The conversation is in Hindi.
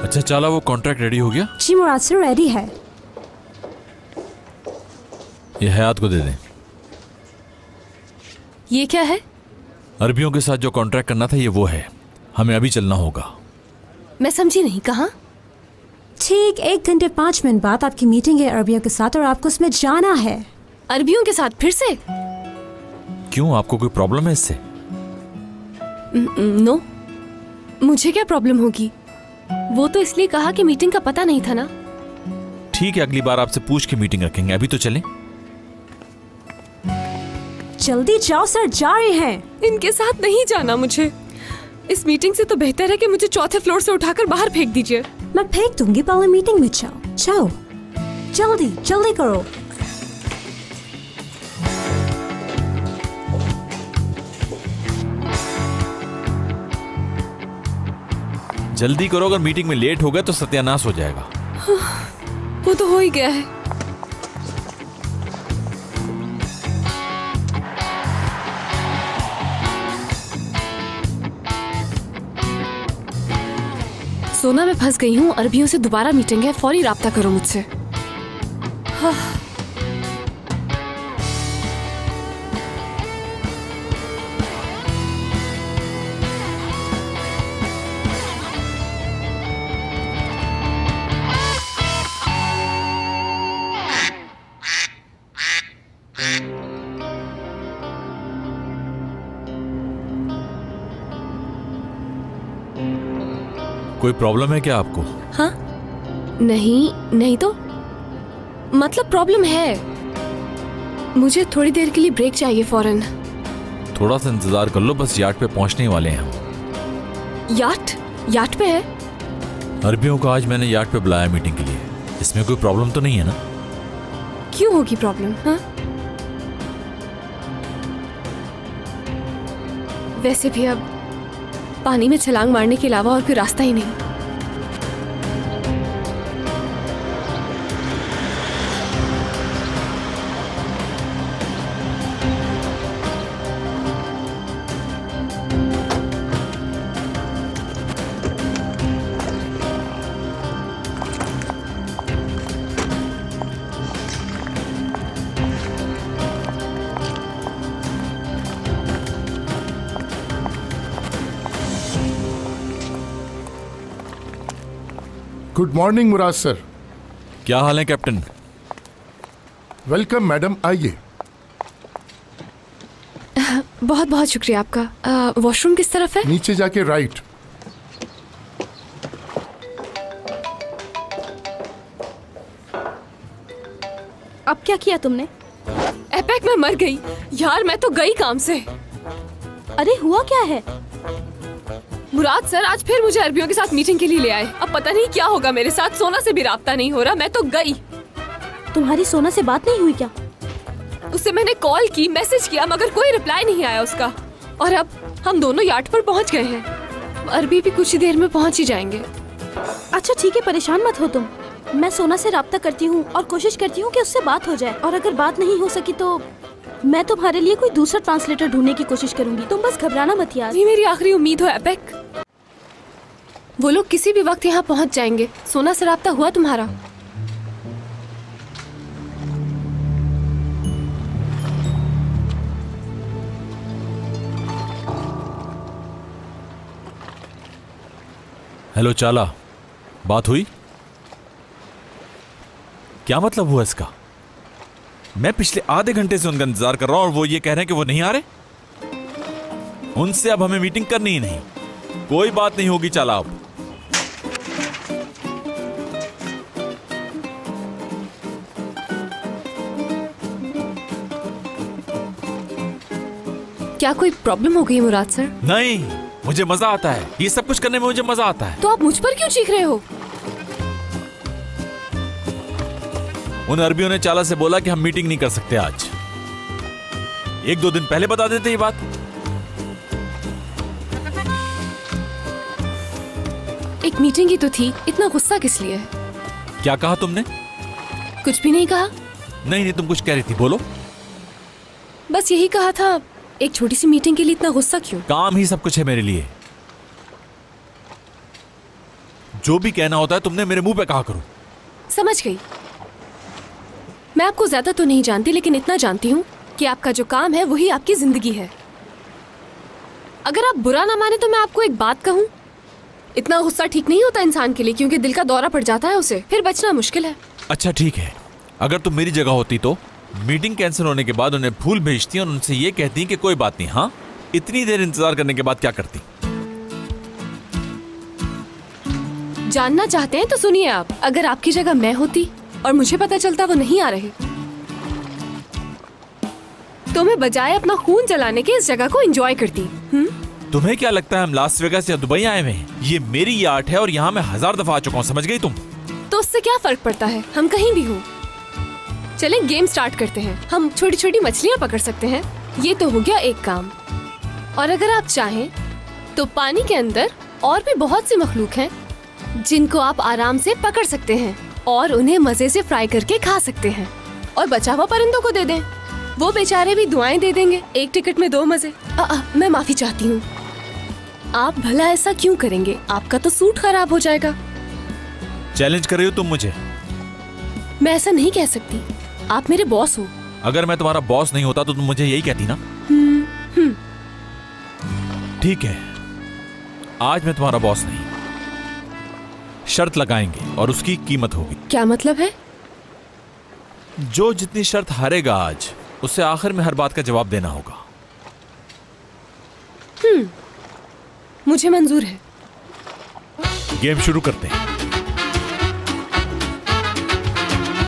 अच्छा चाला, वो कॉन्ट्रैक्ट रेडी हो गया? जी मुराद सर, रेडी है। ये हयात को दे दें। ये क्या है? अरबियों के साथ जो कॉन्ट्रैक्ट करना था ये वो है। हमें अभी चलना होगा। मैं समझी नहीं, कहाँ? ठीक 1 घंटे 5 मिनट बाद आपकी मीटिंग है अरबियों के साथ और आपको उसमें जाना है। अरबियों के साथ फिर से? क्यों, आपको कोई प्रॉब्लम है इससे? नो, मुझे क्या प्रॉब्लम होगी? वो तो इसलिए कहा कि मीटिंग का पता नहीं था ना। ठीक है, अगली बार आपसे पूछ के मीटिंग रखेंगे। अभी तो चलें। जल्दी जाओ सर, जा रहे हैं। इनके साथ नहीं जाना मुझे। इस मीटिंग से तो बेहतर है कि मुझे 4थे फ्लोर से उठाकर बाहर फेंक दीजिए। मैं फेंक दूंगी, पहले मीटिंग में जाओ। जाओ जल्दी जल्दी करो। जल्दी करो, अगर मीटिंग में लेट हो गए तो सत्यानाश हो जाएगा। वो तो हो ही गया है। सोना, मैं फंस गई हूँ। अरबियों से दोबारा मीटिंग है, फौरी राब्ता करो मुझसे। हाँ। कोई प्रॉब्लम है क्या आपको? हाँ? नहीं तो मतलब प्रॉब्लम है। मुझे थोड़ी देर के लिए ब्रेक चाहिए फौरन। थोड़ा सा इंतजार कर लो, बस यार्ड पे पहुंचने वाले हैं हम। यार्ड पे है? अरबियों को आज मैंने यार्ड पे बुलाया मीटिंग के लिए। इसमें कोई प्रॉब्लम तो नहीं है ना? क्यों होगी प्रॉब्लम? हाँ, वैसे भी अब पानी में छलांग मारने के अलावा और कोई रास्ता ही नहीं। गुड मॉर्निंग मुराद सर। क्या हाल है कैप्टन? वेलकम मैडम, आइए। बहुत बहुत शुक्रिया आपका। वॉशरूम किस तरफ है? नीचे जाके राइट। अब क्या किया तुमने? एपेक, मैं मर गई यार। मैं तो गई काम से। अरे हुआ क्या है? मुराद सर आज फिर मुझे अरबियों के साथ मीटिंग के लिए ले आए। अब पता नहीं क्या होगा मेरे साथ। सोना से भी राब्ता नहीं हो रहा। मैं तो गई। तुम्हारी सोना से बात नहीं हुई क्या? उससे मैंने कॉल की, मैसेज किया, मगर कोई रिप्लाई नहीं आया उसका। और अब हम दोनों यार्ड पर पहुंच गए हैं। अरबी भी कुछ ही देर में पहुंच ही जाएंगे। अच्छा ठीक है, परेशान मत हो तुम। मैं सोना से राब्ता करती हूँ और कोशिश करती हूँ कि उससे बात हो जाए। और अगर बात नहीं हो सकी तो मैं तुम्हारे लिए कोई दूसरा ट्रांसलेटर ढूंढने की कोशिश करूंगी। तुम बस घबराना मत यार। ये मेरी आखिरी उम्मीद हो एपेक। वो लोग किसी भी वक्त यहाँ पहुँच जाएंगे। सोना से राब्ता हुआ तुम्हारा? हेलो चाला, बात हुई? क्या मतलब हुआ इसका? मैं पिछले आधे घंटे से उनका इंतजार कर रहा हूं और वो ये कह रहे हैं कि वो नहीं आ रहे। उनसे अब हमें मीटिंग करनी ही नहीं। कोई बात नहीं होगी चाला। अब क्या कोई प्रॉब्लम हो गई मुराद सर? नहीं, मुझे मजा आता है। ये सब कुछ करने में मुझे मजा आता है। तो आप मुझ पर क्यों चीख रहे हो? उन अरबियों ने चाला से बोला कि हम मीटिंग नहीं कर सकते आज। 1-2 दिन पहले बता देते ये बात। एक मीटिंग ही तो थी, इतना गुस्सा किस लिए? क्या कहा तुमने? कुछ भी नहीं कहा। नहीं, तुम कुछ कह रही थी, बोलो। बस यही कहा था, एक छोटी सी मीटिंग के लिए इतना गुस्सा क्यों? काम ही सब कुछ है मेरे लिए। जो भी कहना होता है तुमने मेरे मुंह पे कहा करो। समझ गई। मैं आपको ज्यादा तो नहीं जानती, लेकिन इतना जानती हूँ कि आपका जो काम है वही आपकी जिंदगी है। अगर आप बुरा ना माने तो मैं आपको एक बात कहूँ, इतना गुस्सा ठीक नहीं होता इंसान के लिए, क्योंकि दिल का दौरा पड़ जाता है उसे, फिर बचना मुश्किल है। अच्छा ठीक है, अगर तुम मेरी जगह होती तो मीटिंग कैंसिल होने के बाद उन्हें फूल भेजती और उनसे ये कहती कि कोई बात नहीं। हाँ, इतनी देर इंतजार करने के बाद क्या करती? जानना चाहते हैं तो सुनिए आप। अगर आपकी जगह मैं होती और मुझे पता चलता वो नहीं आ रहे, तो मैं बजाय अपना खून जलाने के इस जगह को एंजॉय करती। तुम्हें क्या लगता है हम लास वेगास या दुबई आए हुए हैं? ये मेरी यार्ड है और यहाँ मैं 1000 दफा आ चुका हूँ, समझ गई तुम? तो उससे क्या फर्क पड़ता है, हम कहीं भी हो। चलें गेम स्टार्ट करते हैं। हम छोटी छोटी मछलियाँ पकड़ सकते हैं, ये तो हो गया एक काम। और अगर आप चाहें तो पानी के अंदर और भी बहुत सी मखलूक हैं जिनको आप आराम से पकड़ सकते हैं और उन्हें मजे से फ्राई करके खा सकते हैं और बचा हुआ परिंदों को दे दें, वो बेचारे भी दुआएं दे देंगे। एक टिकट में 2 मजे। मैं माफी चाहती हूँ, आप भला ऐसा क्यों करेंगे? आपका तो सूट खराब हो जाएगा। चैलेंज कर रही हो तुम मुझे? मैं ऐसा नहीं कह सकती, आप मेरे बॉस हो। अगर मैं तुम्हारा बॉस नहीं होता तो तुम मुझे यही कहती ना? ठीक है, आज मैं तुम्हारा बॉस नहीं। शर्त लगाएंगे और उसकी कीमत होगी। क्या मतलब है? जो जितनी शर्त हारेगा आज, उसे आखिर में हर बात का जवाब देना होगा। मुझे मंजूर है। गेम शुरू करते हैं।